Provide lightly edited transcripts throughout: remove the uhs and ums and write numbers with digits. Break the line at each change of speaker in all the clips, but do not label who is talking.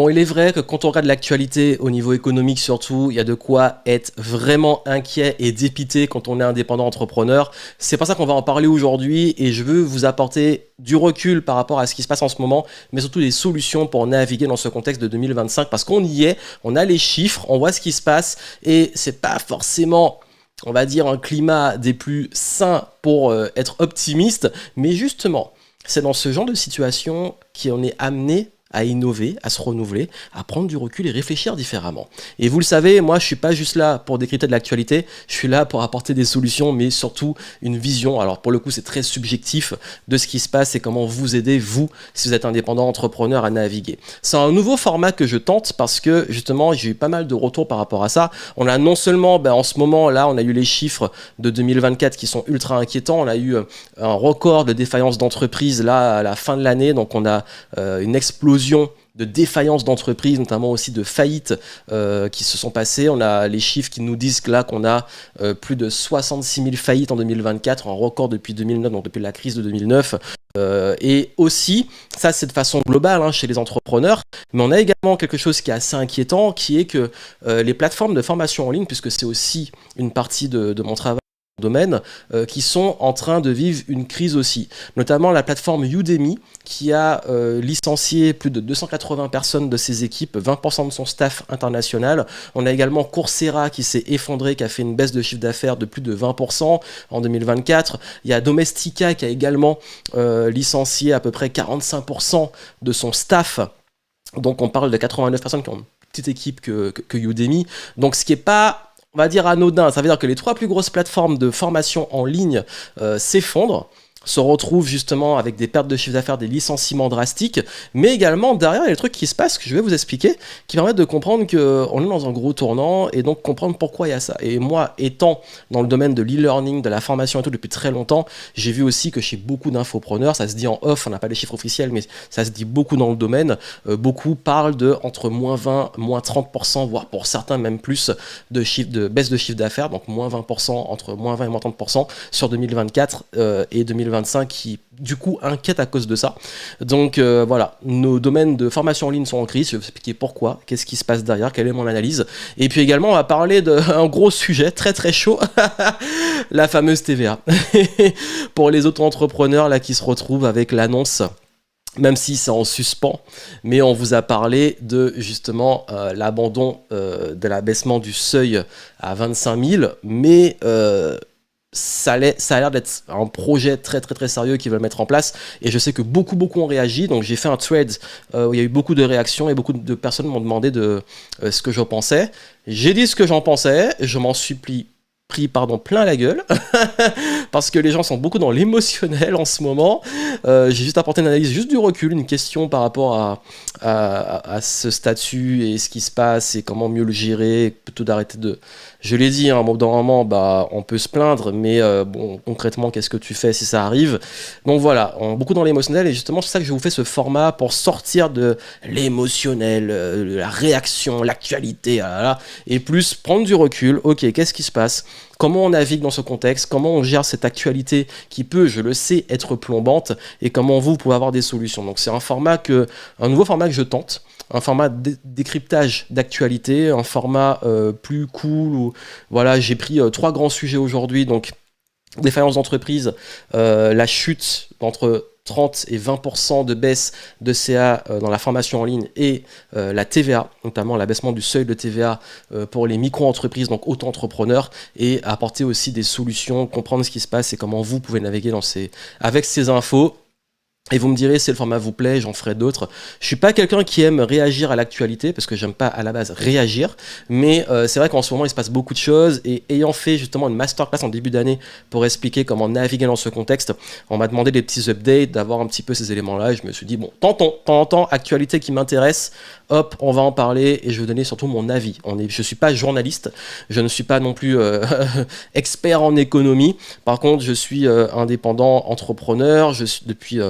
Bon, il est vrai que quand on regarde l'actualité au niveau économique surtout, il y a de quoi être vraiment inquiet et dépité quand on est indépendant entrepreneur. C'est pour ça qu'on va en parler aujourd'hui et je veux vous apporter du recul par rapport à ce qui se passe en ce moment, mais surtout des solutions pour naviguer dans ce contexte de 2025 parce qu'on y est, on a les chiffres, on voit ce qui se passe et c'est pas forcément, on va dire, un climat des plus sains pour être optimiste, mais justement, c'est dans ce genre de situation qu'on est amené à innover, à se renouveler, à prendre du recul et réfléchir différemment. Et vous le savez, moi je suis pas juste là pour décrypter de l'actualité, je suis là pour apporter des solutions, mais surtout une vision. Alors pour le coup c'est très subjectif de ce qui se passe et comment vous aider, vous, si vous êtes indépendant, entrepreneur, à naviguer. C'est un nouveau format que je tente parce que justement j'ai eu pas mal de retours par rapport à ça. On a non seulement, en ce moment là, on a eu les chiffres de 2024 qui sont ultra inquiétants, on a eu un record de défaillance d'entreprise là à la fin de l'année, donc on a une explosion de défaillances d'entreprises, notamment aussi de faillites qui se sont passées. On a les chiffres qui nous disent que là qu'on a plus de 66 000 faillites en 2024, un record depuis 2009, donc depuis la crise de 2009. Et aussi, ça c'est de façon globale chez les entrepreneurs, mais on a également quelque chose qui est assez inquiétant, qui est que les plateformes de formation en ligne, puisque c'est aussi une partie de mon travail, domaine, qui sont en train de vivre une crise aussi. Notamment la plateforme Udemy qui a licencié plus de 280 personnes de ses équipes, 20% de son staff international. On a également Coursera qui s'est effondré, qui a fait une baisse de chiffre d'affaires de plus de 20% en 2024. Il y a Domestika qui a également licencié à peu près 45% de son staff. Donc on parle de 89 personnes qui ont une petite équipe que Udemy. Donc ce qui n'est pas, on va dire, anodin, ça veut dire que les 3 plus grosses plateformes de formation en ligne s'effondrent, se retrouvent justement avec des pertes de chiffre d'affaires, des licenciements drastiques, mais également derrière il y a des trucs qui se passent que je vais vous expliquer, qui permettent de comprendre qu'on est dans un gros tournant et donc comprendre pourquoi il y a ça. Et moi, étant dans le domaine de l'e-learning, de la formation et tout depuis très longtemps, j'ai vu aussi que chez beaucoup d'infopreneurs, ça se dit en off, on n'a pas les chiffres officiels, mais ça se dit beaucoup dans le domaine, beaucoup parlent de entre moins 20, moins 30%, voire pour certains même plus, de baisse de chiffre d'affaires, donc moins 20%, entre moins 20 et moins 30% sur 2024 et 2025 qui du coup inquiète à cause de ça. Donc voilà, nos domaines de formation en ligne sont en crise, je vais vous expliquer pourquoi, qu'est-ce qui se passe derrière, quelle est mon analyse. Et puis également on va parler d'un gros sujet très très chaud, la fameuse TVA. Pour les auto-entrepreneurs là qui se retrouvent avec l'annonce, même si c'est en suspens, mais on vous a parlé de justement l'abandon de l'abaissement du seuil à 25 000, mais ça a l'air d'être un projet très très très sérieux qu'ils veulent mettre en place et je sais que beaucoup ont réagi, donc j'ai fait un thread où il y a eu beaucoup de réactions et beaucoup de personnes m'ont demandé de ce que j'en pensais. J'ai dit ce que j'en pensais, je m'en suis pris plein la gueule parce que les gens sont beaucoup dans l'émotionnel en ce moment. J'ai juste apporté une analyse, juste du recul, une question par rapport à ce statut et ce qui se passe et comment mieux le gérer, plutôt d'arrêter de... Je l'ai dit, au bout d'un moment, on peut se plaindre, mais bon, concrètement, qu'est-ce que tu fais si ça arrive? Donc voilà, on est beaucoup dans l'émotionnel et justement, c'est ça que je vous fais ce format pour sortir de l'émotionnel, la réaction, l'actualité, et plus prendre du recul. Ok, qu'est-ce qui se passe? Comment on navigue dans ce contexte? Comment on gère cette actualité qui peut, je le sais, être plombante? Et comment vous pouvez avoir des solutions? Donc c'est un nouveau format que je tente. Un format de décryptage d'actualité, un format plus cool où voilà, j'ai pris 3 grands sujets aujourd'hui, donc défaillance d'entreprise, la chute entre 30 et 20% de baisse de CA dans la formation en ligne et la TVA, notamment l'abaissement du seuil de TVA pour les micro-entreprises, donc auto-entrepreneurs, et apporter aussi des solutions, comprendre ce qui se passe et comment vous pouvez naviguer avec ces infos. Et vous me direz si le format vous plaît, j'en ferai d'autres. Je suis pas quelqu'un qui aime réagir à l'actualité parce que j'aime pas à la base réagir, mais c'est vrai qu'en ce moment il se passe beaucoup de choses et ayant fait justement une masterclass en début d'année pour expliquer comment naviguer dans ce contexte, on m'a demandé des petits updates, d'avoir un petit peu ces éléments-là et je me suis dit bon, tentons, actualité qui m'intéresse, hop, on va en parler et je vais donner surtout mon avis. Je suis pas journaliste, je ne suis pas non plus expert en économie, par contre je suis indépendant entrepreneur, je suis depuis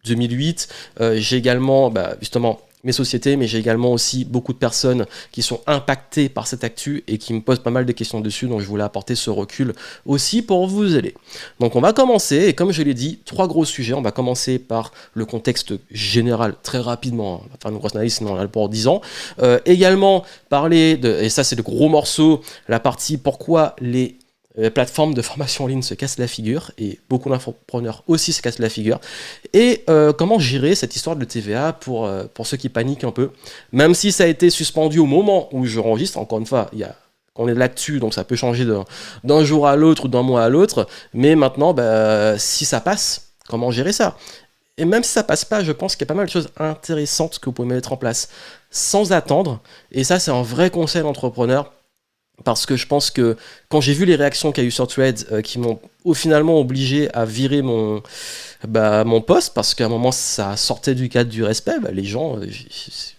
2008, j'ai également justement mes sociétés, mais j'ai également aussi beaucoup de personnes qui sont impactées par cette actu et qui me posent pas mal de questions dessus, donc je voulais apporter ce recul aussi pour vous aider. Donc on va commencer, et comme je l'ai dit, 3 gros sujets. On va commencer par le contexte général, très rapidement, on va faire une grosse analyse, sinon on a pour 10 ans. Également parler de, et ça c'est le gros morceau, la partie pourquoi les plateformes de formation en ligne se cassent la figure, et beaucoup d'infopreneurs aussi se cassent la figure, et comment gérer cette histoire de TVA pour ceux qui paniquent un peu, même si ça a été suspendu au moment où je enregistre. Encore une fois, on est là-dessus, donc ça peut changer d'un jour à l'autre ou d'un mois à l'autre, mais maintenant, si ça passe, comment gérer ça? Et même si ça passe pas, je pense qu'il y a pas mal de choses intéressantes que vous pouvez mettre en place sans attendre, et ça c'est un vrai conseil d'entrepreneur. Parce que je pense que quand j'ai vu les réactions qu'il y a eu sur Threads qui m'ont finalement obligé à virer mon post, parce qu'à un moment ça sortait du cadre du respect, les gens,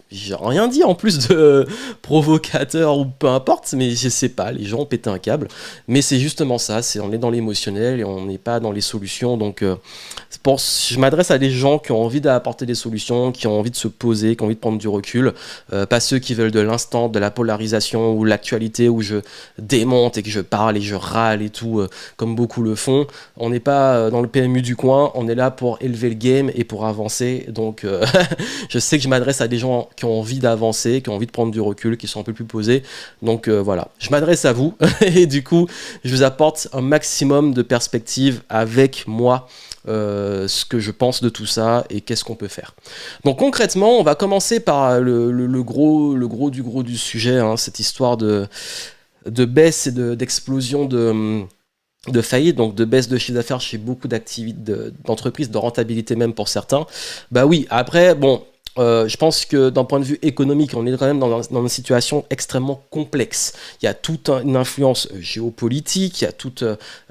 j'ai rien dit en plus de provocateur ou peu importe, mais je sais pas, les gens ont pété un câble. Mais c'est justement ça, on est dans l'émotionnel et on n'est pas dans les solutions. Donc je m'adresse à des gens qui ont envie d'apporter des solutions, qui ont envie de se poser, qui ont envie de prendre du recul, pas ceux qui veulent de l'instant, de la polarisation ou l'actualité où je démonte et que je parle et je râle et tout, comme beaucoup le font. On n'est pas dans le PMU du coin, on est là pour élever le game et pour avancer. Donc je sais que je m'adresse à des gens qui ont envie d'avancer, qui ont envie de prendre du recul, qui sont un peu plus posés. Donc voilà, je m'adresse à vous et du coup, je vous apporte un maximum de perspectives avec moi. Ce que je pense de tout ça et qu'est-ce qu'on peut faire. Donc concrètement, on va commencer par le gros du sujet, hein, cette histoire de baisse et d'explosion de faillite, donc de baisse de chiffre d'affaires chez beaucoup d'entreprises, de rentabilité même pour certains. Bah oui, après, bon, je pense que d'un point de vue économique, on est quand même dans une situation extrêmement complexe. Il y a toute une influence géopolitique,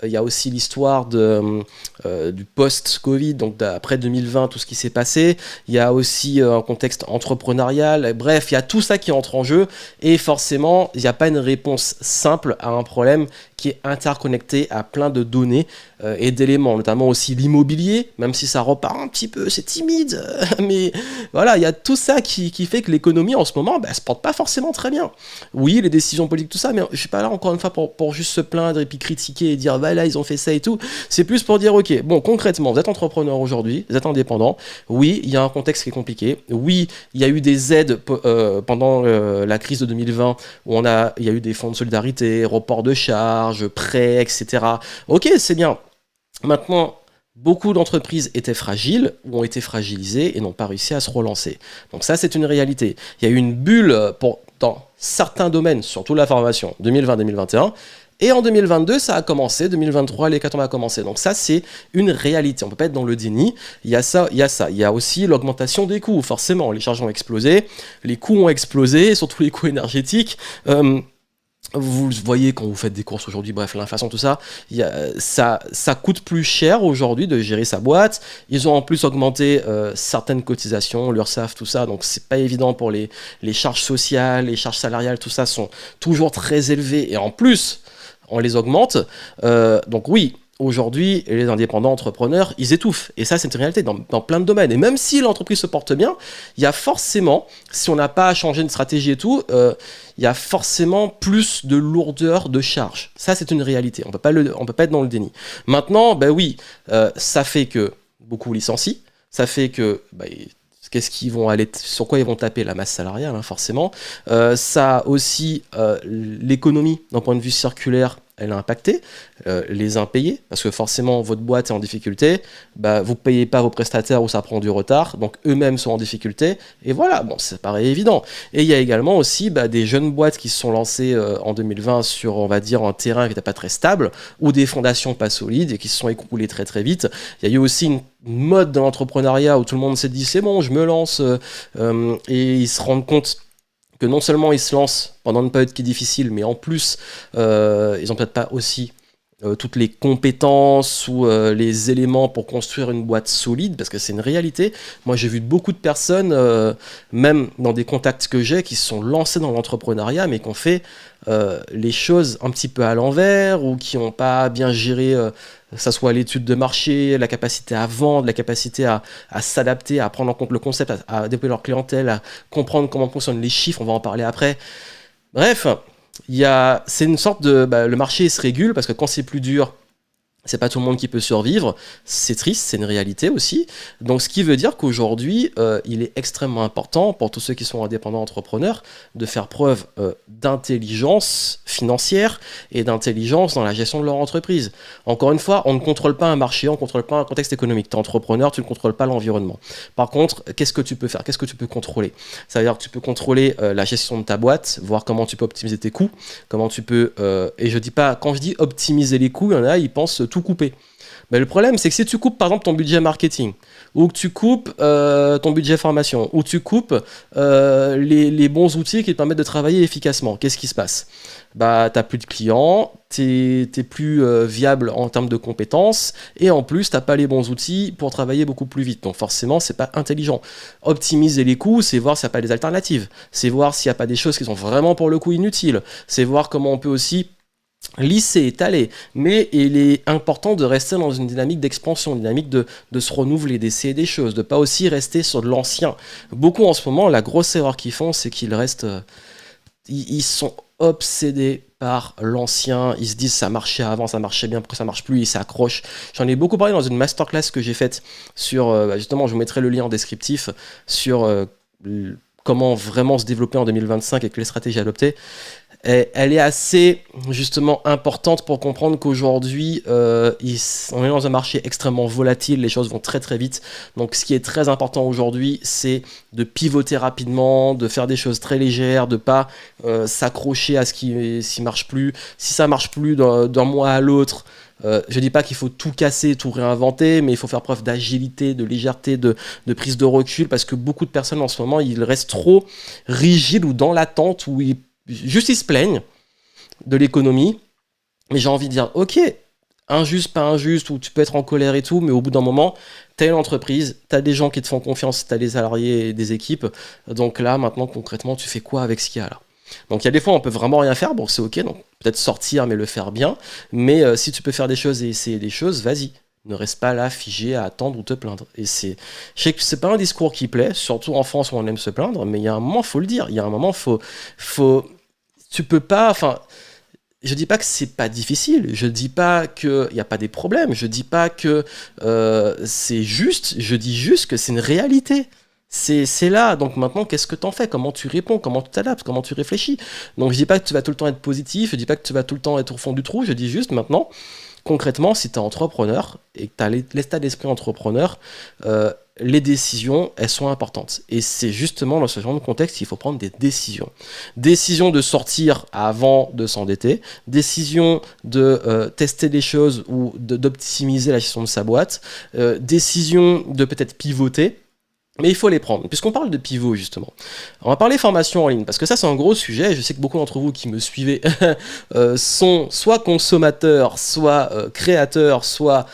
il y a aussi l'histoire du post-Covid, donc après 2020, tout ce qui s'est passé. Il y a aussi un contexte entrepreneurial. Bref, il y a tout ça qui entre en jeu et forcément, il n'y a pas une réponse simple à un problème qui est interconnecté à plein de données et d'éléments, notamment aussi l'immobilier, même si ça repart un petit peu, c'est timide, mais voilà, il y a tout ça qui fait que l'économie en ce moment, se porte pas forcément très bien. Oui, les décisions politiques, tout ça, mais je suis pas là encore une fois pour juste se plaindre et puis critiquer et dire, là, ils ont fait ça et tout. C'est plus pour dire, ok, bon, concrètement, vous êtes entrepreneur aujourd'hui, vous êtes indépendant, oui, il y a un contexte qui est compliqué, oui, il y a eu des aides pendant la crise de 2020, où il y a eu des fonds de solidarité, report de charges, prêts, etc. Ok, c'est bien. Maintenant, beaucoup d'entreprises étaient fragiles ou ont été fragilisées et n'ont pas réussi à se relancer. Donc ça, c'est une réalité. Il y a eu une bulle dans certains domaines, surtout la formation, 2020-2021. Et en 2022, ça a commencé. 2023, l'hécatombe a commencé. Donc ça, c'est une réalité. On ne peut pas être dans le déni. Il y a ça, il y a ça. Il y a aussi l'augmentation des coûts. Forcément, les charges ont explosé. Les coûts ont explosé, surtout les coûts énergétiques. Vous voyez quand vous faites des courses aujourd'hui, bref, l'inflation, tout ça, ça coûte plus cher aujourd'hui de gérer sa boîte. Ils ont en plus augmenté certaines cotisations, l'URSSAF, tout ça, donc c'est pas évident pour les charges sociales, les charges salariales, tout ça sont toujours très élevées et en plus, on les augmente. Donc oui, aujourd'hui, les indépendants entrepreneurs, ils étouffent. Et ça, c'est une réalité dans plein de domaines. Et même si l'entreprise se porte bien, il y a forcément, si on n'a pas changé de stratégie et tout, il y a forcément plus de lourdeur de charge. Ça, c'est une réalité. On peut pas être dans le déni. Maintenant, oui, ça fait que beaucoup licencient. Ça fait que... sur quoi ils vont taper la masse salariale, hein, forcément. Ça aussi, l'économie, d'un point de vue circulaire, elle a impacté, les impayés, parce que forcément votre boîte est en difficulté, vous ne payez pas vos prestataires ou ça prend du retard, donc eux-mêmes sont en difficulté, et voilà, bon, ça paraît évident. Et il y a également aussi des jeunes boîtes qui se sont lancées en 2020 sur, on va dire, un terrain qui n'était pas très stable, ou des fondations pas solides et qui se sont écroulées très très vite. Il y a eu aussi une mode dans l'entrepreneuriat où tout le monde s'est dit c'est bon, je me lance, et ils se rendent compte que non seulement ils se lancent pendant une période qui est difficile, mais en plus, ils n'ont peut-être pas aussi toutes les compétences ou les éléments pour construire une boîte solide, parce que c'est une réalité. Moi, j'ai vu beaucoup de personnes, même dans des contacts que j'ai, qui se sont lancés dans l'entrepreneuriat, mais qui ont fait les choses un petit peu à l'envers, ou qui n'ont pas bien géré, que ça soit l'étude de marché, la capacité à vendre, la capacité à s'adapter, à prendre en compte le concept, à développer leur clientèle, à comprendre comment fonctionnent les chiffres, on va en parler après. Bref, c'est une sorte de... le marché se régule parce que quand c'est plus dur, c'est pas tout le monde qui peut survivre, c'est triste, c'est une réalité aussi. Donc ce qui veut dire qu'aujourd'hui, il est extrêmement important pour tous ceux qui sont indépendants entrepreneurs de faire preuve d'intelligence financière et d'intelligence dans la gestion de leur entreprise. Encore une fois, on ne contrôle pas un marché, on ne contrôle pas un contexte économique. Tu es entrepreneur, tu ne contrôles pas l'environnement. Par contre, qu'est-ce que tu peux faire? Qu'est-ce que tu peux contrôler? Ça veut dire que tu peux contrôler la gestion de ta boîte, voir comment tu peux optimiser tes coûts, comment tu peux... et je dis pas, quand je dis optimiser les coûts, il y en a, ils pensent tout couper. Mais le problème, c'est que si tu coupes par exemple ton budget marketing, ou que tu coupes ton budget formation, ou tu coupes les bons outils qui te permettent de travailler efficacement, qu'est-ce qui se passe? T'as plus de clients, t'es plus viable en termes de compétences, et en plus t'as pas les bons outils pour travailler beaucoup plus vite. Donc forcément, c'est pas intelligent. Optimiser les coûts, c'est voir s'il n'y a pas des alternatives, c'est voir s'il n'y a pas des choses qui sont vraiment pour le coup inutiles, c'est voir comment on peut aussi lisser, étaler, mais il est important de rester dans une dynamique d'expansion, une dynamique de se renouveler, d'essayer des choses, de pas aussi rester sur de l'ancien. Beaucoup en ce moment, la grosse erreur qu'ils font, c'est qu'ils restent... ils sont obsédés par l'ancien, ils se disent ça marchait avant, ça marchait bien, pourquoi ça marche plus, ils s'accrochent. J'en ai beaucoup parlé dans une masterclass que j'ai faite sur, justement, je vous mettrai le lien en descriptif, sur comment vraiment se développer en 2025 et quelles stratégies adopter. Elle est assez justement importante pour comprendre qu'aujourd'hui on est dans un marché extrêmement volatile, les choses vont très très vite, donc ce qui est très important aujourd'hui, c'est de pivoter rapidement, de faire des choses très légères, de pas s'accrocher à ce qui marche plus. Si ça marche plus d'un mois à l'autre, je dis pas qu'il faut tout casser, tout réinventer, mais il faut faire preuve d'agilité, de légèreté, de prise de recul, parce que beaucoup de personnes en ce moment, ils restent trop rigides ou dans l'attente, où ils se plaignent de l'économie, mais j'ai envie de dire, ok, injuste, pas injuste, ou tu peux être en colère et tout, mais au bout d'un moment, t'as une entreprise, t'as des gens qui te font confiance, t'as des salariés et des équipes, donc là, maintenant, concrètement, tu fais quoi avec ce qu'il y a là? Donc il y a des fois, on peut vraiment rien faire, bon, c'est ok, donc peut-être sortir, mais le faire bien, mais si tu peux faire des choses et essayer des choses, vas-y. Ne reste pas là figé à attendre ou te plaindre. Et je sais que c'est pas un discours qui plaît, surtout en France où on aime se plaindre, mais il y a un moment, faut le dire. Il y a un moment, tu peux pas. Enfin, je dis pas que c'est pas difficile. Je dis pas qu'il y a pas des problèmes. Je dis pas que c'est juste. Je dis juste que c'est une réalité. C'est là, donc maintenant, qu'est-ce que t'en fais? Comment tu réponds? Comment tu t'adaptes? Comment tu réfléchis? Donc je dis pas que tu vas tout le temps être positif, je dis pas que tu vas tout le temps être au fond du trou, je dis juste maintenant, concrètement, si tu es entrepreneur et que tu as l'état d'esprit entrepreneur, les décisions, elles sont importantes. Et c'est justement dans ce genre de contexte qu'il faut prendre des décisions. Décision de sortir avant de s'endetter, décision de tester des choses ou d'optimiser la gestion de sa boîte, décision de peut-être pivoter. Mais il faut les prendre, puisqu'on parle de pivot justement. On va parler formation en ligne, parce que ça c'est un gros sujet. Je sais que beaucoup d'entre vous qui me suivez sont soit consommateurs, soit créateurs, soit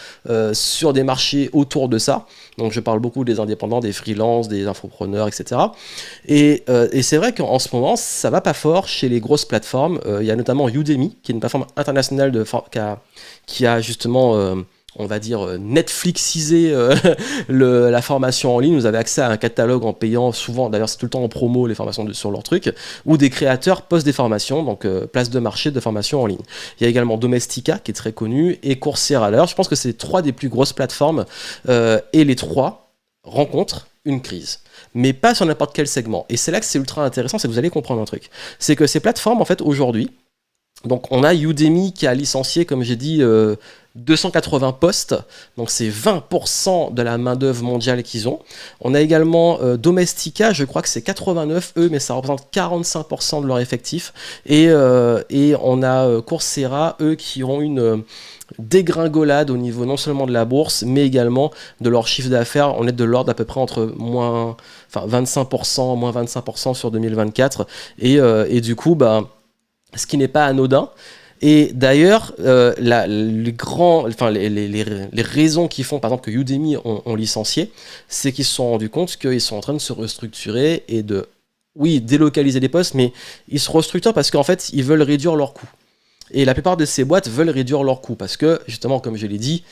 sur des marchés autour de ça. Donc je parle beaucoup des indépendants, des freelances, des infopreneurs, etc. Et c'est vrai qu'en ce moment, ça va pas fort chez les grosses plateformes. Il y a notamment Udemy, qui est une plateforme internationale qui a justement... on va dire Netflixisé la formation en ligne. Vous avez accès à un catalogue en payant, souvent, d'ailleurs c'est tout le temps en promo les formations sur leur truc, où des créateurs postent des formations, donc place de marché de formation en ligne. Il y a également Domestika qui est très connu, et Coursera. Alors je pense que c'est les trois des plus grosses plateformes, et les trois rencontrent une crise, mais pas sur n'importe quel segment. Et c'est là que c'est ultra intéressant, c'est que vous allez comprendre un truc. C'est que ces plateformes, en fait, aujourd'hui, donc on a Udemy qui a licencié, comme j'ai dit, 280 postes, donc c'est 20% de la main-d'œuvre mondiale qu'ils ont. On a également Domestika, je crois que c'est 89 eux, mais ça représente 45% de leur effectif. Et on a Coursera, eux, qui ont une dégringolade au niveau non seulement de la bourse, mais également de leur chiffre d'affaires. On est de l'ordre à peu près entre 25%, moins 25% sur 2024. Et du coup, ce qui n'est pas anodin. Et d'ailleurs, les raisons qui font, par exemple, que Udemy ont licencié, c'est qu'ils se sont rendus compte qu'ils sont en train de se restructurer et de, oui, délocaliser les postes, mais ils se restructurent parce qu'en fait, ils veulent réduire leurs coûts. Et la plupart de ces boîtes veulent réduire leurs coûts parce que, justement, comme je l'ai dit,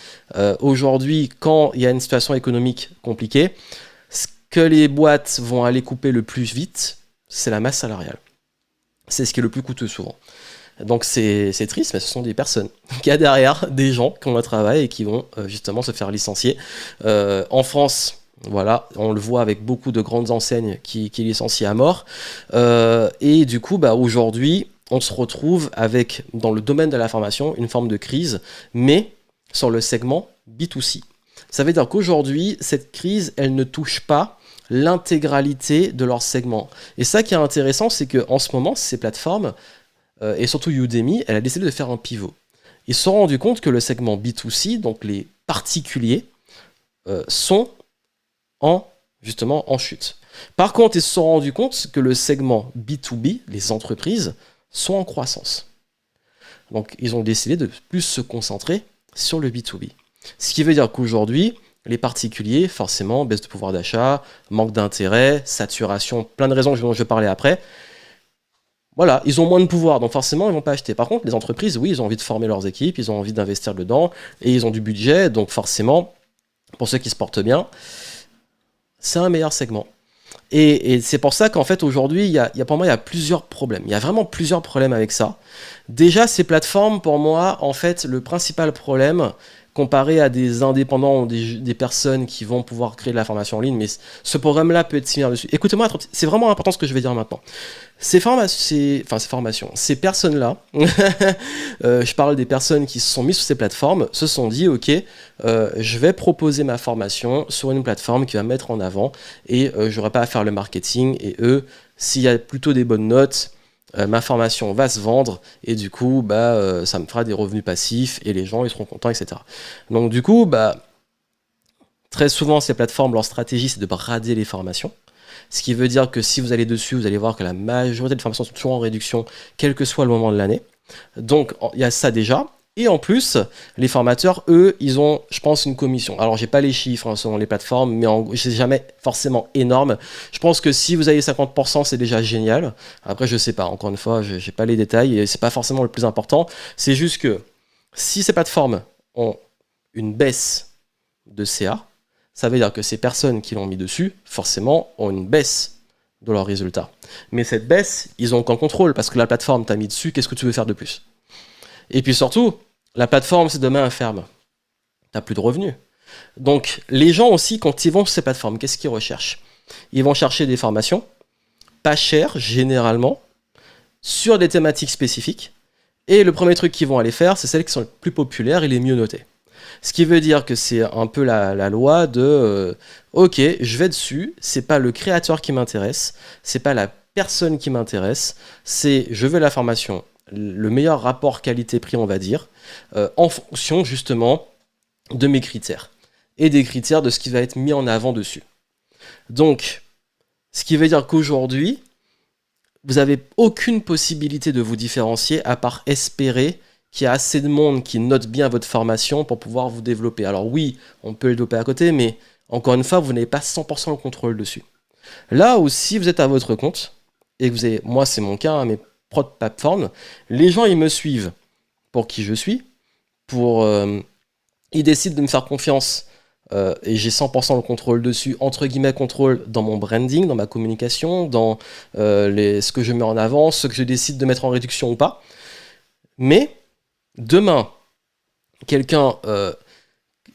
aujourd'hui, quand il y a une situation économique compliquée, ce que les boîtes vont aller couper le plus vite, c'est la masse salariale. C'est ce qui est le plus coûteux souvent. Donc c'est triste, mais ce sont des personnes qui a derrière des gens qui ont un travail et qui vont justement se faire licencier. En France, voilà, on le voit avec beaucoup de grandes enseignes qui licencient à mort. Et du coup, aujourd'hui, on se retrouve avec, dans le domaine de la formation, une forme de crise, mais sur le segment B2C. Ça veut dire qu'aujourd'hui, cette crise, elle ne touche pas l'intégralité de leur segment. Et ça qui est intéressant, c'est qu'en ce moment, ces plateformes, et surtout Udemy, elle a décidé de faire un pivot. Ils se sont rendus compte que le segment B2C, donc les particuliers, sont justement en chute. Par contre, ils se sont rendus compte que le segment B2B, les entreprises, sont en croissance. Donc, ils ont décidé de plus se concentrer sur le B2B. Ce qui veut dire qu'aujourd'hui, les particuliers, forcément, baisse de pouvoir d'achat, manque d'intérêt, saturation, plein de raisons dont je vais parler après. Voilà, ils ont moins de pouvoir, donc forcément, ils ne vont pas acheter. Par contre, les entreprises, oui, ils ont envie de former leurs équipes, ils ont envie d'investir dedans, et ils ont du budget, donc forcément, pour ceux qui se portent bien, c'est un meilleur segment. Et c'est pour ça qu'en fait, aujourd'hui, pour moi, il y a plusieurs problèmes. Il y a vraiment plusieurs problèmes avec ça. Déjà, ces plateformes, pour moi, en fait, le principal problème, comparé à des indépendants ou des personnes qui vont pouvoir créer de la formation en ligne, mais ce programme-là peut être similaire dessus. Écoutez-moi, c'est vraiment important ce que je vais dire maintenant. Ces personnes-là, je parle des personnes qui se sont mises sur ces plateformes, se sont dit, ok, je vais proposer ma formation sur une plateforme qui va me mettre en avant et je n'aurai pas à faire le marketing. Et eux, s'il y a plutôt des bonnes notes, ma formation va se vendre et du coup ça me fera des revenus passifs et les gens ils seront contents, etc. Donc du coup très souvent ces plateformes, leur stratégie c'est de brader les formations, ce qui veut dire que si vous allez dessus, vous allez voir que la majorité des formations sont toujours en réduction quel que soit le moment de l'année. Donc il y a ça déjà. Et en plus, les formateurs, eux, ils ont, je pense, une commission. Alors, j'ai pas les chiffres selon les plateformes, mais c'est jamais forcément énorme. Je pense que si vous avez 50%, c'est déjà génial. Après, je sais pas. Encore une fois, j'ai pas les détails et c'est pas forcément le plus important. C'est juste que si ces plateformes ont une baisse de CA, ça veut dire que ces personnes qui l'ont mis dessus, forcément, ont une baisse de leurs résultats. Mais cette baisse, ils ont aucun contrôle parce que la plateforme t'a mis dessus. Qu'est-ce que tu veux faire de plus ? Et puis surtout, la plateforme, si demain elle ferme, t'as plus de revenus. Donc, les gens aussi, quand ils vont sur ces plateformes, qu'est-ce qu'ils recherchent ? Ils vont chercher des formations, pas chères, généralement, sur des thématiques spécifiques. Et le premier truc qu'ils vont aller faire, c'est celles qui sont les plus populaires et les mieux notées. Ce qui veut dire que c'est un peu la loi de ok, je vais dessus, c'est pas le créateur qui m'intéresse, c'est pas la personne qui m'intéresse, c'est je veux la formation, le meilleur rapport qualité-prix, on va dire, en fonction justement de mes critères et des critères de ce qui va être mis en avant dessus. Donc, ce qui veut dire qu'aujourd'hui, vous n'avez aucune possibilité de vous différencier à part espérer qu'il y a assez de monde qui note bien votre formation pour pouvoir vous développer. Alors oui, on peut le développer à côté, mais encore une fois, vous n'avez pas 100% le contrôle dessus. Là où si vous êtes à votre compte, et que vous avez, moi c'est mon cas, mes propres plateformes, les gens ils me suivent pour qui je suis, ils décident de me faire confiance et j'ai 100% le contrôle dessus, entre guillemets contrôle dans mon branding, dans ma communication, dans ce que je mets en avant, ce que je décide de mettre en réduction ou pas. Mais demain, quelqu'un,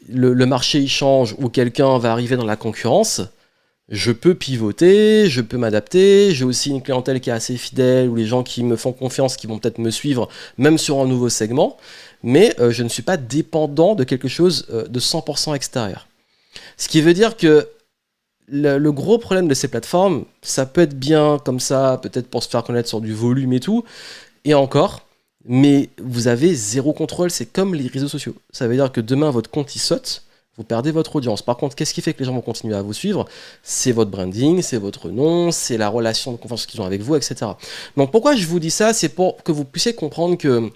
le marché il change ou quelqu'un va arriver dans la concurrence, je peux pivoter, je peux m'adapter, j'ai aussi une clientèle qui est assez fidèle, ou les gens qui me font confiance, qui vont peut-être me suivre, même sur un nouveau segment, mais je ne suis pas dépendant de quelque chose de 100% extérieur. Ce qui veut dire que le gros problème de ces plateformes, ça peut être bien comme ça, peut-être pour se faire connaître sur du volume et tout, et encore, mais vous avez zéro contrôle, c'est comme les réseaux sociaux. Ça veut dire que demain, votre compte il saute, vous perdez votre audience. Par contre, qu'est-ce qui fait que les gens vont continuer à vous suivre ? C'est votre branding, c'est votre nom, c'est la relation de confiance qu'ils ont avec vous, etc. Donc pourquoi je vous dis ça ? C'est pour que vous puissiez comprendre que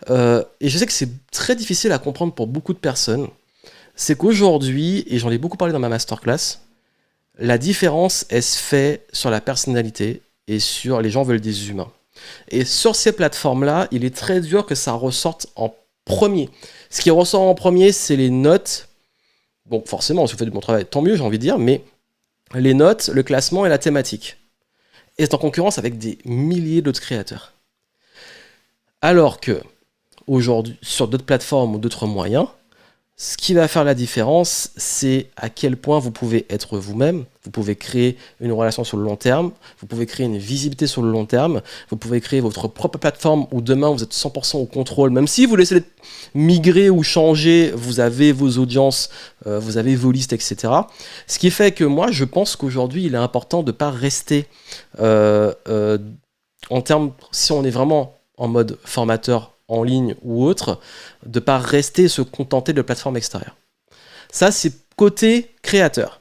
Et je sais que c'est très difficile à comprendre pour beaucoup de personnes, c'est qu'aujourd'hui, et j'en ai beaucoup parlé dans ma masterclass, la différence, elle se fait sur la personnalité et sur les gens veulent des humains. Et sur ces plateformes-là, il est très dur que ça ressorte en premier. Ce qui ressort en premier, c'est les notes. Bon, forcément, si vous faites du bon travail, tant mieux, j'ai envie de dire, mais les notes, le classement et la thématique. Et c'est en concurrence avec des milliers d'autres créateurs. Alors que, aujourd'hui, sur d'autres plateformes ou d'autres moyens, ce qui va faire la différence, c'est à quel point vous pouvez être vous-même, vous pouvez créer une relation sur le long terme, vous pouvez créer une visibilité sur le long terme, vous pouvez créer votre propre plateforme où demain vous êtes 100% au contrôle, même si vous laissez migrer ou changer, vous avez vos audiences, vous avez vos listes, etc. Ce qui fait que moi, je pense qu'aujourd'hui, il est important de ne pas rester en termes, si on est vraiment en mode formateur en ligne ou autre, de ne pas rester se contenter de plateformes extérieures. Ça, c'est côté créateur.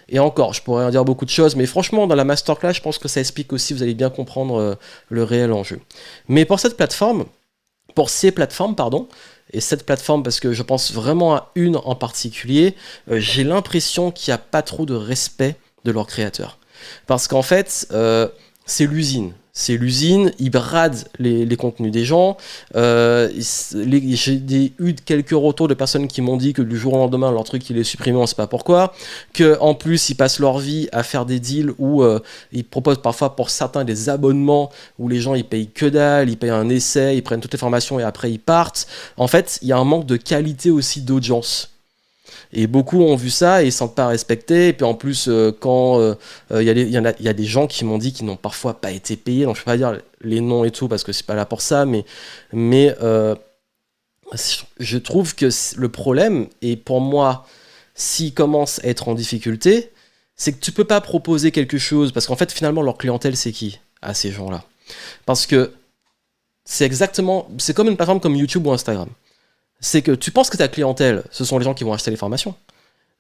Et encore, je pourrais en dire beaucoup de choses, mais franchement, dans la masterclass, je pense que ça explique aussi, vous allez bien comprendre le réel enjeu. Mais pour ces plateformes, et cette plateforme, parce que je pense vraiment à une en particulier, j'ai l'impression qu'il n'y a pas trop de respect de leurs créateurs. Parce qu'en fait, c'est l'usine. C'est l'usine, ils bradent les contenus des gens. J'ai eu quelques retours de personnes qui m'ont dit que du jour au lendemain, leur truc il est supprimé, on ne sait pas pourquoi. Qu'en plus, ils passent leur vie à faire des deals où ils proposent parfois pour certains des abonnements où les gens ils payent que dalle, ils payent un essai, ils prennent toutes les formations et après ils partent. En fait, il y a un manque de qualité aussi d'audience. Et beaucoup ont vu ça et ils ne se sentent pas respectés. Et puis en plus, quand il y a des gens qui m'ont dit qu'ils n'ont parfois pas été payés, donc je ne peux pas dire les noms et tout parce que c'est pas là pour ça, mais je trouve que le problème, et pour moi, s'ils commencent à être en difficulté, c'est que tu peux pas proposer quelque chose, parce qu'en fait, finalement, leur clientèle, c'est qui à ces gens-là? Parce que c'est comme une plateforme comme YouTube ou Instagram. C'est que tu penses que ta clientèle, ce sont les gens qui vont acheter les formations.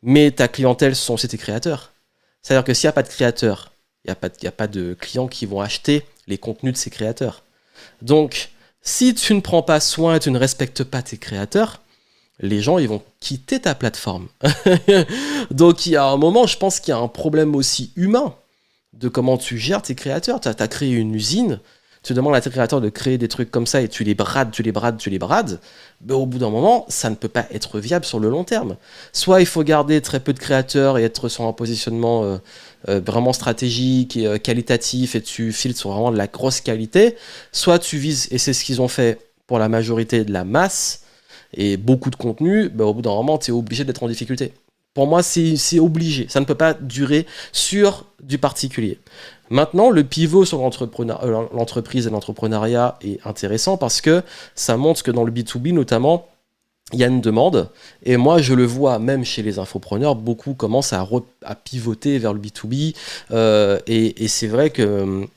Mais ta clientèle, ce sont aussi tes créateurs. C'est-à-dire que s'il n'y a pas de créateurs, il n'y a pas de clients qui vont acheter les contenus de ces créateurs. Donc, si tu ne prends pas soin et tu ne respectes pas tes créateurs, les gens, ils vont quitter ta plateforme. Donc, il y a un moment, je pense qu'il y a un problème aussi humain de comment tu gères tes créateurs. Tu as créé une usine, tu demandes à tes créateurs de créer des trucs comme ça et tu les brades, ben au bout d'un moment, ça ne peut pas être viable sur le long terme. Soit il faut garder très peu de créateurs et être sur un positionnement vraiment stratégique et qualitatif et tu filtres sur vraiment de la grosse qualité, soit tu vises, et c'est ce qu'ils ont fait pour la majorité de la masse et beaucoup de contenu, ben au bout d'un moment, tu es obligé d'être en difficulté. Pour moi, c'est obligé. Ça ne peut pas durer sur du particulier. Maintenant, le pivot sur l'entreprise et l'entrepreneuriat est intéressant parce que ça montre que dans le B2B, notamment, il y a une demande. Et moi, je le vois même chez les infopreneurs, beaucoup commencent à pivoter vers le B2B. Et c'est vrai que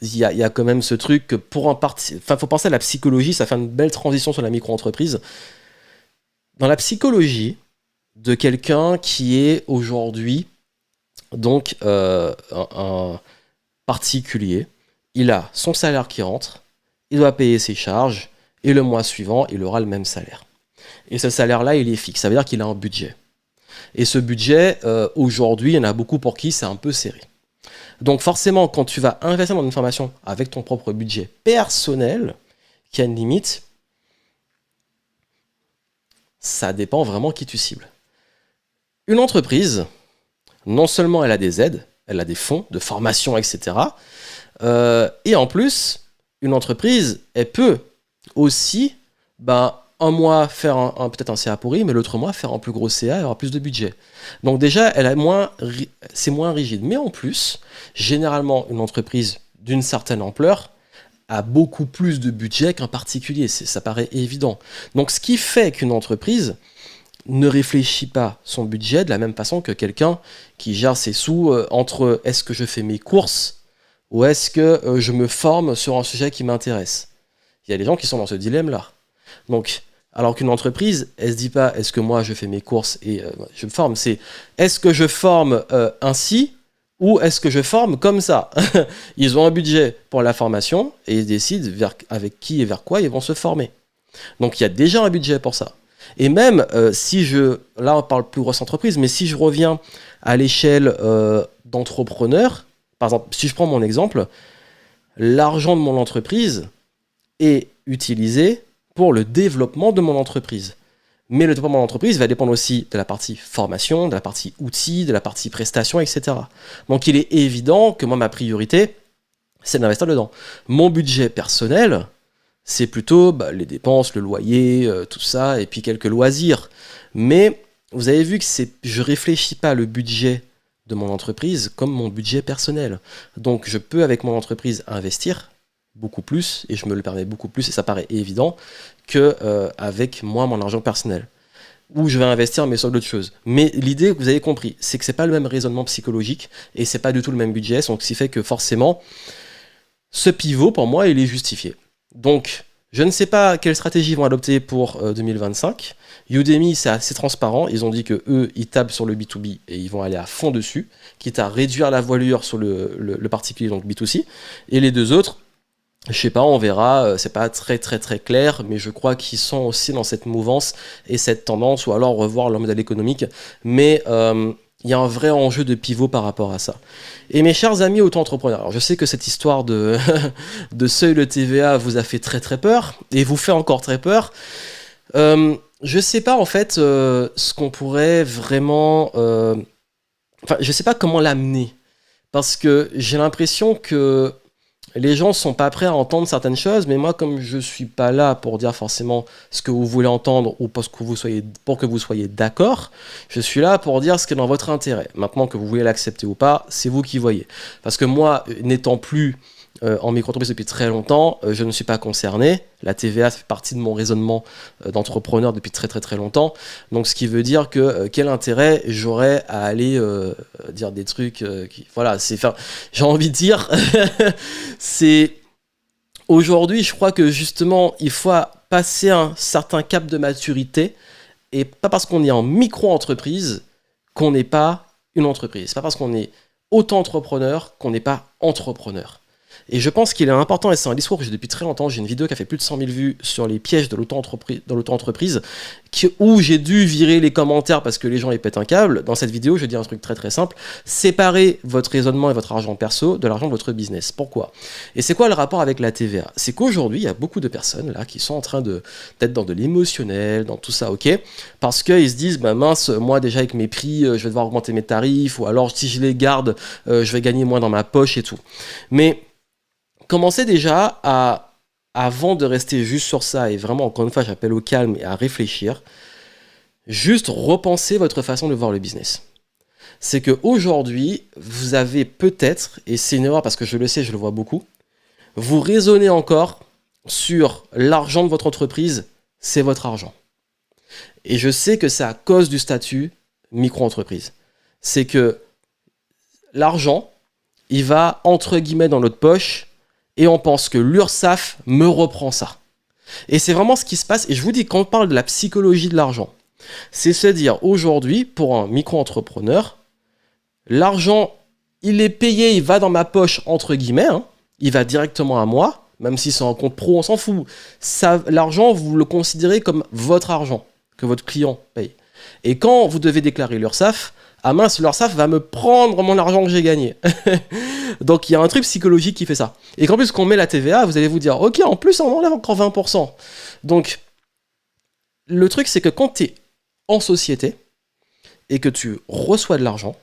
il y a quand même ce truc que faut penser à la psychologie, ça fait une belle transition sur la micro-entreprise. Dans la psychologie de quelqu'un qui est aujourd'hui donc un particulier, il a son salaire qui rentre, il doit payer ses charges, et le mois suivant, il aura le même salaire. Et ce salaire-là, il est fixe, ça veut dire qu'il a un budget. Et ce budget, aujourd'hui, il y en a beaucoup pour qui c'est un peu serré. Donc forcément, quand tu vas investir dans une formation avec ton propre budget personnel, qui a une limite, ça dépend vraiment qui tu cibles. Une entreprise, non seulement elle a des aides, elle a des fonds de formation, etc. Et en plus, une entreprise, elle peut aussi, un mois faire peut-être un CA pourri, mais l'autre mois faire un plus gros CA et avoir plus de budget. Donc déjà, c'est moins rigide. Mais en plus, généralement, une entreprise d'une certaine ampleur a beaucoup plus de budget qu'un particulier. Ça paraît évident. Donc ce qui fait qu'une entreprise ne réfléchit pas son budget de la même façon que quelqu'un qui gère ses sous entre est-ce que je fais mes courses ou est-ce que je me forme sur un sujet qui m'intéresse. Il y a des gens qui sont dans ce dilemme-là. Donc, alors qu'une entreprise, elle se dit pas est-ce que moi je fais mes courses et je me forme, c'est est-ce que je forme ainsi ou est-ce que je forme comme ça. Ils ont un budget pour la formation et ils décident avec qui et vers quoi ils vont se former. Donc il y a déjà un budget pour ça. Et même si là on parle plus grosse entreprise, mais si je reviens à l'échelle d'entrepreneur, par exemple, si je prends mon exemple, l'argent de mon entreprise est utilisé pour le développement de mon entreprise. Mais le développement de mon entreprise va dépendre aussi de la partie formation, de la partie outils, de la partie prestation, etc. Donc il est évident que moi, ma priorité, c'est d'investir dedans. Mon budget personnel, c'est plutôt les dépenses, le loyer, tout ça, et puis quelques loisirs. Mais vous avez vu que je ne réfléchis pas le budget de mon entreprise comme mon budget personnel. Donc je peux avec mon entreprise investir beaucoup plus, et je me le permets beaucoup plus, et ça paraît évident, que avec moi, mon argent personnel. Où je vais investir, mais sur d'autres choses. Mais l'idée, vous avez compris, c'est que c'est pas le même raisonnement psychologique, et c'est pas du tout le même budget, donc ce qui fait que forcément, ce pivot, pour moi, il est justifié. Donc, je ne sais pas quelle stratégie ils vont adopter pour 2025. Udemy, c'est assez transparent. Ils ont dit que eux, ils tablent sur le B2B et ils vont aller à fond dessus, quitte à réduire la voilure sur le particulier, donc B2C. Et les deux autres, je sais pas, on verra, c'est pas très très très clair, mais je crois qu'ils sont aussi dans cette mouvance et cette tendance, ou alors revoir leur modèle économique. Mais il y a un vrai enjeu de pivot par rapport à ça. Et mes chers amis auto-entrepreneurs, alors je sais que cette histoire de, de seuil de TVA vous a fait très très peur, et vous fait encore très peur. Je sais pas en fait ce qu'on pourrait vraiment... Enfin, je sais pas comment l'amener, parce que j'ai l'impression que les gens sont pas prêts à entendre certaines choses, mais moi, comme je suis pas là pour dire forcément ce que vous voulez entendre ou pour que vous soyez d'accord, je suis là pour dire ce qui est dans votre intérêt. Maintenant, que vous voulez l'accepter ou pas, c'est vous qui voyez. Parce que moi, n'étant plus en micro-entreprise depuis très longtemps, je ne suis pas concerné. La TVA fait partie de mon raisonnement d'entrepreneur depuis très très très longtemps. Donc ce qui veut dire que quel intérêt j'aurais à aller dire des trucs qui... Voilà, j'ai envie de dire, c'est... Aujourd'hui, je crois que justement, il faut passer un certain cap de maturité, et pas parce qu'on est en micro-entreprise qu'on n'est pas une entreprise. C'est pas parce qu'on est auto-entrepreneur qu'on n'est pas entrepreneur. Et je pense qu'il est important, et c'est un discours que j'ai depuis très longtemps, j'ai une vidéo qui a fait plus de 100 000 vues sur les pièges de l'auto-entreprise, où j'ai dû virer les commentaires parce que les gens ils pètent un câble. Dans cette vidéo, je dis un truc très très simple: séparez votre raisonnement et votre argent perso de l'argent de votre business. Pourquoi? Et c'est quoi le rapport avec la TVA? C'est qu'aujourd'hui, il y a beaucoup de personnes là qui sont en train d'être dans de l'émotionnel, dans tout ça, ok? Parce qu'ils se disent, mince, moi déjà avec mes prix, je vais devoir augmenter mes tarifs, ou alors si je les garde, je vais gagner moins dans ma poche et tout. Mais commencez déjà avant de rester juste sur ça, et vraiment, encore une fois, j'appelle au calme et à réfléchir, juste repenser votre façon de voir le business. C'est qu'aujourd'hui, vous avez peut-être, et c'est une erreur parce que je le sais, je le vois beaucoup, vous raisonnez encore sur l'argent de votre entreprise, c'est votre argent. Et je sais que c'est à cause du statut micro-entreprise. C'est que l'argent, il va entre guillemets dans notre poche, et on pense que l'URSSAF me reprend ça. Et c'est vraiment ce qui se passe. Et je vous dis, quand on parle de la psychologie de l'argent, c'est se dire, aujourd'hui, pour un micro-entrepreneur, l'argent, il est payé, il va dans ma poche, entre guillemets, hein, il va directement à moi, même si c'est un compte pro, on s'en fout. L'argent, vous le considérez comme votre argent, que votre client paye. Et quand vous devez déclarer l'URSSAF, ah mince, l'URSSAF va me prendre mon argent que j'ai gagné. Donc il y a un truc psychologique qui fait ça. Et qu'en plus, quand on met la TVA, vous allez vous dire, ok, en plus, on enlève encore 20%. Donc, le truc, c'est que quand tu es en société et que tu reçois de l'argent,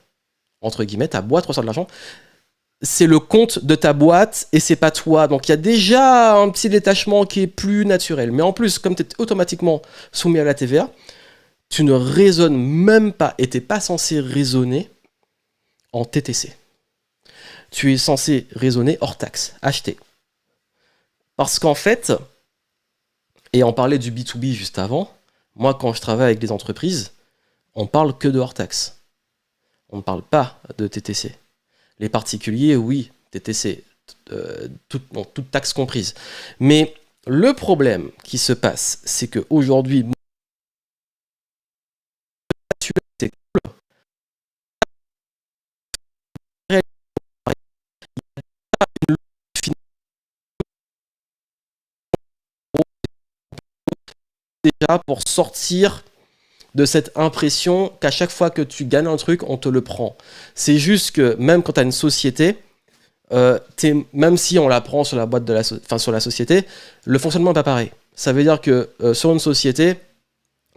entre guillemets, ta boîte reçoit de l'argent, c'est le compte de ta boîte et c'est pas toi. Donc il y a déjà un petit détachement qui est plus naturel. Mais en plus, comme tu es automatiquement soumis à la TVA, tu ne raisonnes même pas, et tu n'es pas censé raisonner en TTC. Tu es censé raisonner hors taxe, acheter. Parce qu'en fait, et on parlait du B2B juste avant, moi quand je travaille avec des entreprises, on parle que de hors taxe. On ne parle pas de TTC. Les particuliers, oui, TTC, toute taxe comprise. Mais le problème qui se passe, c'est qu'aujourd'hui, c'est déjà pour sortir de cette impression qu'à chaque fois que tu gagnes un truc, on te le prend. C'est juste que même quand tu as une société, même si on la prend sur la boîte de sur la société, le fonctionnement n'est pas pareil. Ça veut dire que sur une société,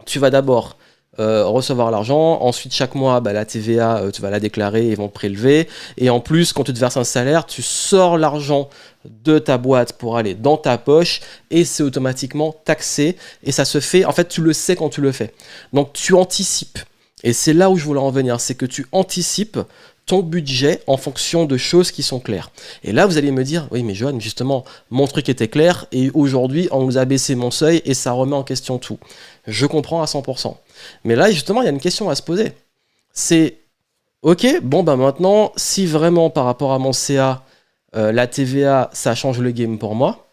tu vas d'abord recevoir l'argent, ensuite chaque mois la TVA tu vas la déclarer, ils vont te prélever, et en plus quand tu te verses un salaire, tu sors l'argent de ta boîte pour aller dans ta poche et c'est automatiquement taxé et ça se fait, en fait tu le sais quand tu le fais, donc tu anticipes, et c'est là où je voulais en venir, c'est que tu anticipes ton budget en fonction de choses qui sont claires. Et là, vous allez me dire, oui, mais Johan, justement, mon truc était clair, et aujourd'hui, on nous a baissé mon seuil, et ça remet en question tout. Je comprends à 100%. Mais là, justement, il y a une question à se poser. C'est, ok, bon, maintenant, si vraiment, par rapport à mon CA, la TVA, ça change le game pour moi,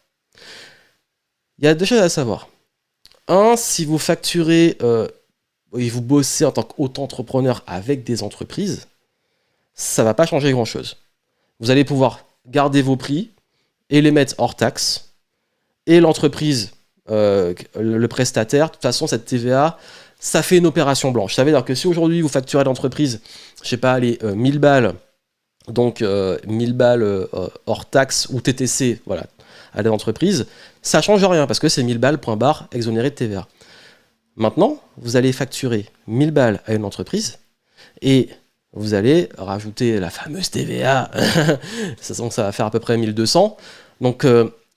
il y a deux choses à savoir. Un, si vous facturez, et vous bossez en tant qu'auto-entrepreneur avec des entreprises, ça va pas changer grand chose. Vous allez pouvoir garder vos prix et les mettre hors taxe. Et l'entreprise, le prestataire, de toute façon, cette TVA, ça fait une opération blanche. Ça veut dire que si aujourd'hui vous facturez l'entreprise, je sais pas, allez, 1000 balles, donc 1000 balles hors taxe ou TTC, voilà, à l'entreprise, ça change rien parce que c'est 1000 balles, point barre, exonéré de TVA. Maintenant, vous allez facturer 1000 balles à une entreprise et vous allez rajouter la fameuse TVA, ça va faire à peu près 1200, donc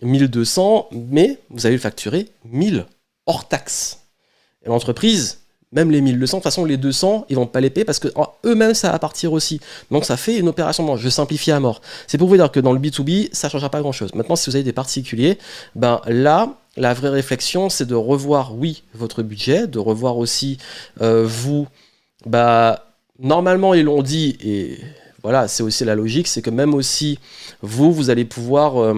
1200, mais vous allez le facturer 1000 hors taxe. Et l'entreprise, même les 1200, de toute façon les 200, ils vont pas les payer parce que eux-mêmes ça va partir aussi. Donc ça fait une opération blanche, je simplifie à mort. C'est pour vous dire que dans le B2B, ça ne changera pas grand-chose. Maintenant, si vous avez des particuliers, ben là, la vraie réflexion, c'est de revoir, oui, votre budget, de revoir aussi vous, normalement, ils l'ont dit, et voilà, c'est aussi la logique, c'est que même aussi, vous allez pouvoir,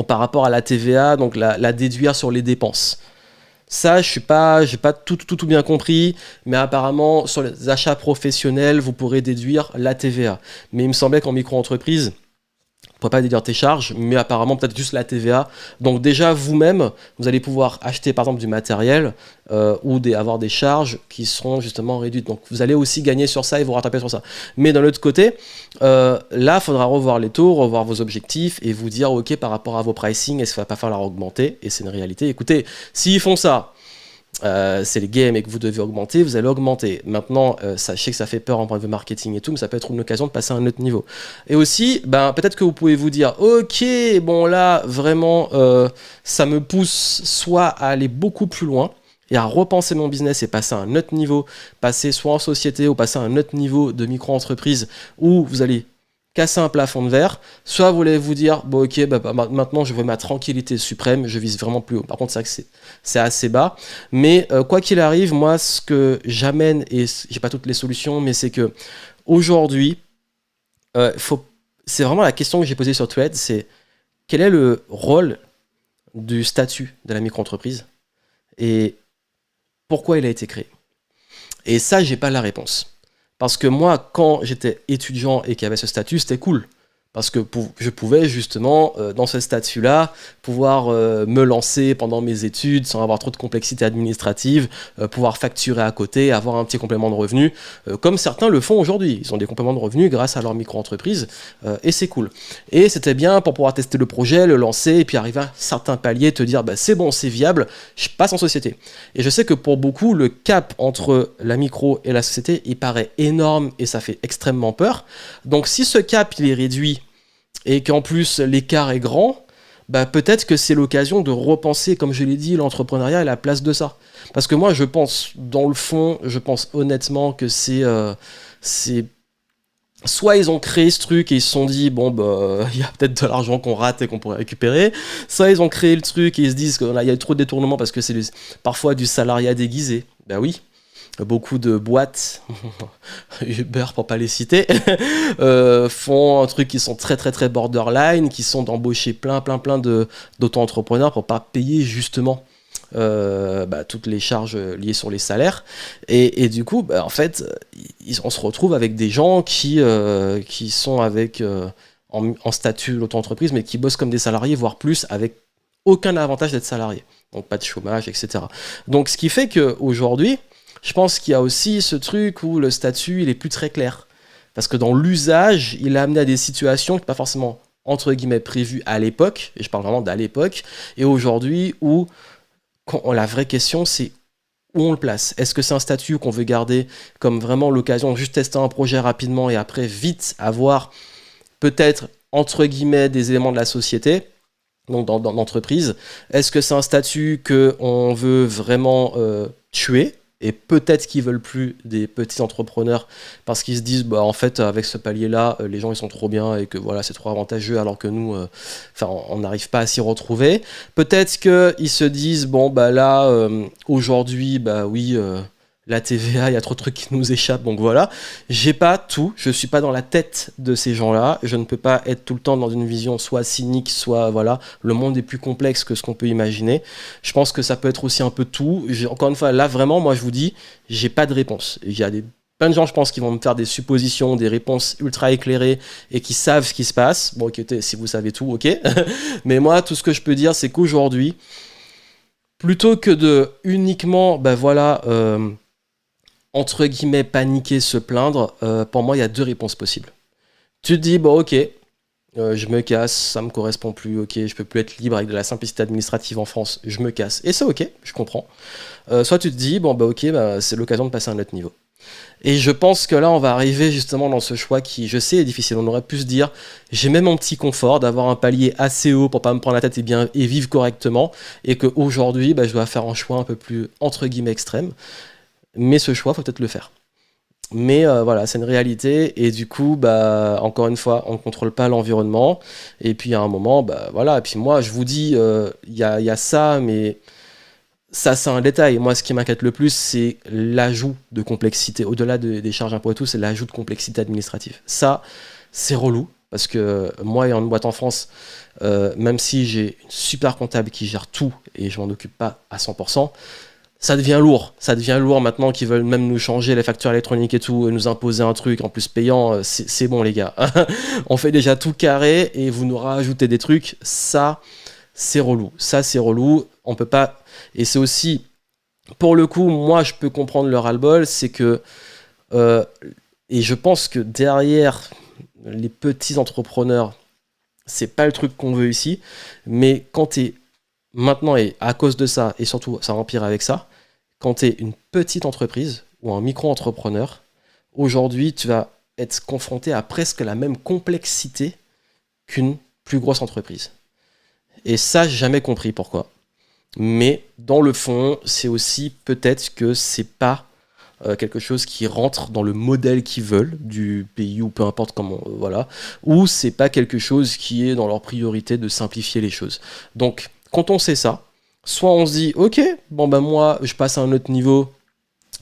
par rapport à la TVA, donc la déduire sur les dépenses. Ça, j'ai pas tout bien compris, mais apparemment, sur les achats professionnels, vous pourrez déduire la TVA. Mais il me semblait qu'en micro-entreprise, on ne pourrait pas déduire tes charges, mais apparemment peut-être juste la TVA. Donc déjà, vous-même, vous allez pouvoir acheter par exemple du matériel ou avoir des charges qui seront justement réduites. Donc vous allez aussi gagner sur ça et vous rattraper sur ça. Mais d'un autre côté, là, il faudra revoir les taux, revoir vos objectifs et vous dire, ok, par rapport à vos pricing, est-ce qu'il ne va pas falloir augmenter? Et c'est une réalité. Écoutez, s'ils font ça, c'est les games et que vous devez augmenter, vous allez augmenter. Maintenant, sachez que ça fait peur en point de vue marketing et tout, mais ça peut être une occasion de passer à un autre niveau. Et aussi, peut-être que vous pouvez vous dire, ok, bon là, vraiment, ça me pousse soit à aller beaucoup plus loin et à repenser mon business et passer à un autre niveau, passer soit en société ou passer à un autre niveau de micro-entreprise où vous allez casser un plafond de verre, soit vous voulez vous dire, bon ok, maintenant je veux ma tranquillité suprême, je vise vraiment plus haut. Par contre, c'est vrai que c'est assez bas, mais quoi qu'il arrive, moi ce que j'amène, et j'ai pas toutes les solutions, mais c'est que aujourd'hui, c'est vraiment la question que j'ai posée sur Thread, c'est quel est le rôle du statut de la micro-entreprise et pourquoi il a été créé. Et ça, j'ai pas la réponse. Parce que moi, quand j'étais étudiant et qu'il y avait ce statut, c'était cool. Parce que je pouvais justement, dans ce statut-là, pouvoir me lancer pendant mes études sans avoir trop de complexité administrative, pouvoir facturer à côté, avoir un petit complément de revenus, comme certains le font aujourd'hui. Ils ont des compléments de revenus grâce à leur micro-entreprise, et c'est cool. Et c'était bien pour pouvoir tester le projet, le lancer, et puis arriver à certains paliers, te dire, c'est bon, c'est viable, je passe en société. Et je sais que pour beaucoup, le cap entre la micro et la société, il paraît énorme, et ça fait extrêmement peur. Donc si ce cap, il est réduit, et qu'en plus l'écart est grand, peut-être que c'est l'occasion de repenser, comme je l'ai dit, l'entrepreneuriat et la place de ça. Parce que moi, je pense, dans le fond, je pense honnêtement que c'est soit ils ont créé ce truc et ils se sont dit, il y a peut-être de l'argent qu'on rate et qu'on pourrait récupérer, soit ils ont créé le truc et ils se disent qu'il y a trop de détournements parce que c'est parfois du salariat déguisé. Ben oui. Beaucoup de boîtes, Uber pour pas les citer, font un truc qui sont très très très borderline, qui sont d'embaucher plein d'auto-entrepreneurs pour pas payer justement toutes les charges liées sur les salaires. Et du coup, en fait, on se retrouve avec des gens qui sont avec en statut d'auto-entreprise, mais qui bossent comme des salariés, voire plus, avec aucun avantage d'être salarié. Donc pas de chômage, etc. Donc ce qui fait qu'aujourd'hui, je pense qu'il y a aussi ce truc où le statut, il est plus très clair. Parce que dans l'usage, il a amené à des situations qui n'étaient pas forcément, entre guillemets, prévues à l'époque, et je parle vraiment d'à l'époque, et aujourd'hui où la vraie question, c'est où on le place. Est-ce que c'est un statut qu'on veut garder comme vraiment l'occasion de juste tester un projet rapidement et après vite avoir peut-être, entre guillemets, des éléments de la société, donc dans l'entreprise. Est-ce que c'est un statut qu'on veut vraiment tuer et peut-être qu'ils veulent plus des petits entrepreneurs parce qu'ils se disent bah en fait avec ce palier là les gens ils sont trop bien et que voilà c'est trop avantageux alors que nous on n'arrive pas à s'y retrouver. Peut-être qu'ils se disent bon bah là aujourd'hui bah oui la TVA, il y a trop de trucs qui nous échappent, donc voilà. J'ai pas tout, je suis pas dans la tête de ces gens-là, je ne peux pas être tout le temps dans une vision soit cynique, soit voilà, le monde est plus complexe que ce qu'on peut imaginer. Je pense que ça peut être aussi un peu tout. Encore une fois, là vraiment, moi je vous dis, j'ai pas de réponse. Il y a plein de gens, je pense, qui vont me faire des suppositions, des réponses ultra éclairées et qui savent ce qui se passe. Bon, ok, si vous savez tout, ok. Mais moi, tout ce que je peux dire, c'est qu'aujourd'hui, plutôt que de uniquement, ben voilà, entre guillemets, paniquer, se plaindre, pour moi, il y a deux réponses possibles. Tu te dis, bon, ok, je me casse, ça me correspond plus, ok, je peux plus être libre avec de la simplicité administrative en France, je me casse. Et c'est ok, je comprends. Soit tu te dis, bon, bah ok, bah, c'est l'occasion de passer à un autre niveau. Et je pense que là, on va arriver justement dans ce choix qui, je sais, est difficile. On aurait pu se dire, j'ai même mon petit confort d'avoir un palier assez haut pour pas me prendre la tête et vivre correctement, et qu'aujourd'hui, bah, je dois faire un choix un peu plus, entre guillemets, extrême. Mais ce choix, faut peut-être le faire. Mais voilà, c'est une réalité, et du coup, bah, encore une fois, on ne contrôle pas l'environnement, et puis à un moment, bah, voilà, et puis moi, je vous dis, il y a ça, mais ça, c'est un détail. Moi, ce qui m'inquiète le plus, c'est l'ajout de complexité, au-delà des charges d'impôts et tout, c'est l'ajout de complexité administrative. Ça, c'est relou, parce que moi, ayant une boîte en France, même si j'ai une super comptable qui gère tout, et je m'en occupe pas à 100%, ça devient lourd. Ça devient lourd maintenant qu'ils veulent même nous changer les factures électroniques et tout, et nous imposer un truc en plus payant. C'est bon, les gars. On fait déjà tout carré et vous nous rajoutez des trucs. Ça, c'est relou. Ça, c'est relou. On peut pas. Et c'est aussi, pour le coup, moi, je peux comprendre le ras-le-bol. C'est que. Et je pense que derrière les petits entrepreneurs, c'est pas le truc qu'on veut ici. Mais quand t'es. Maintenant, et à cause de ça, et surtout, ça empire avec ça, quand tu es une petite entreprise ou un micro-entrepreneur, aujourd'hui, tu vas être confronté à presque la même complexité qu'une plus grosse entreprise. Et ça, j'ai jamais compris pourquoi. Mais dans le fond, c'est aussi peut-être que c'est pas quelque chose qui rentre dans le modèle qu'ils veulent du pays ou peu importe comment, voilà, ou c'est pas quelque chose qui est dans leur priorité de simplifier les choses. Donc, quand on sait ça, soit on se dit, ok, bon ben moi, je passe à un autre niveau,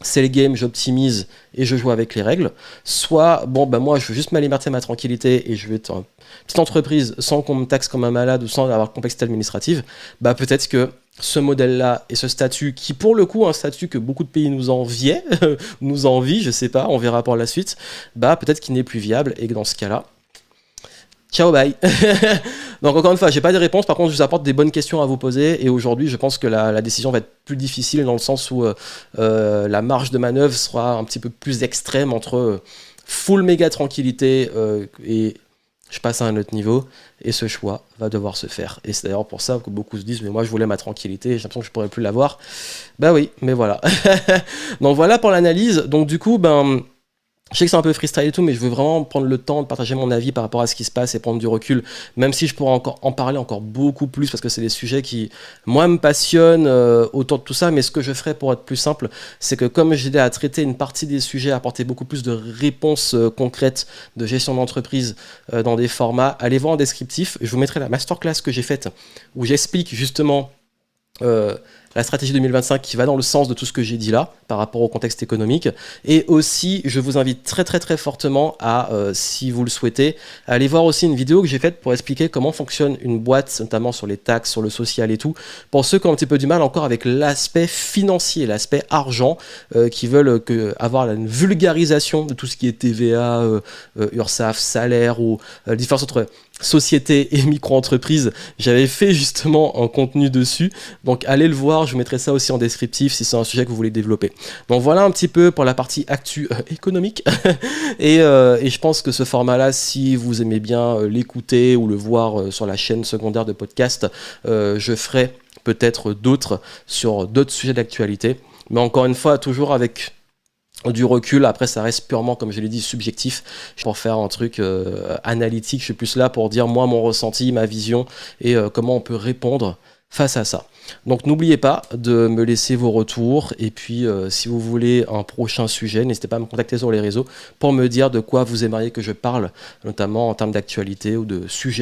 c'est le game, j'optimise et je joue avec les règles. Soit, bon ben moi, je veux juste m'alimenter ma tranquillité et je vais être une petite entreprise sans qu'on me taxe comme un malade ou sans avoir de complexité administrative. Bah peut-être que ce modèle-là et ce statut, qui pour le coup, un statut que beaucoup de pays nous enviaient, nous envient, je sais pas, on verra pour la suite, bah peut-être qu'il n'est plus viable et que dans ce cas-là, ciao, bye. Donc encore une fois, j'ai pas de réponse, par contre je vous apporte des bonnes questions à vous poser et aujourd'hui je pense que la décision va être plus difficile dans le sens où la marge de manœuvre sera un petit peu plus extrême entre full méga tranquillité et je passe à un autre niveau et ce choix va devoir se faire. Et c'est d'ailleurs pour ça que beaucoup se disent mais moi je voulais ma tranquillité, j'ai l'impression que je pourrais plus l'avoir. Bah oui, mais voilà. Donc voilà pour l'analyse. Donc du coup, ben... Je sais que c'est un peu freestyle et tout, mais je veux vraiment prendre le temps de partager mon avis par rapport à ce qui se passe et prendre du recul, même si je pourrais encore en parler encore beaucoup plus, parce que c'est des sujets qui, moi, me passionnent autour de tout ça, mais ce que je ferais pour être plus simple, c'est que comme j'ai aidé à traiter une partie des sujets, à apporter beaucoup plus de réponses concrètes de gestion d'entreprise dans des formats, allez voir en descriptif, je vous mettrai la masterclass que j'ai faite, où j'explique justement la stratégie 2025 qui va dans le sens de tout ce que j'ai dit là, par rapport au contexte économique. Et aussi, je vous invite très très très fortement à, si vous le souhaitez, à aller voir aussi une vidéo que j'ai faite pour expliquer comment fonctionne une boîte, notamment sur les taxes, sur le social et tout, pour ceux qui ont un petit peu du mal encore avec l'aspect financier, l'aspect argent, qui veulent avoir une vulgarisation de tout ce qui est TVA, URSSAF, salaire ou la différence entre société et micro-entreprise. J'avais fait justement un contenu dessus, donc allez le voir, je vous mettrai ça aussi en descriptif si c'est un sujet que vous voulez développer. Donc voilà un petit peu pour la partie actu économique et je pense que ce format-là, si vous aimez bien l'écouter ou le voir sur la chaîne secondaire de podcast, je ferai peut-être d'autres sur d'autres sujets d'actualité, mais encore une fois, toujours avec du recul. Après ça reste purement, comme je l'ai dit, subjectif. Pour faire un truc analytique, je suis plus là pour dire moi mon ressenti, ma vision et comment on peut répondre face à ça. Donc n'oubliez pas de me laisser vos retours et puis si vous voulez un prochain sujet, n'hésitez pas à me contacter sur les réseaux pour me dire de quoi vous aimeriez que je parle, notamment en termes d'actualité ou de sujets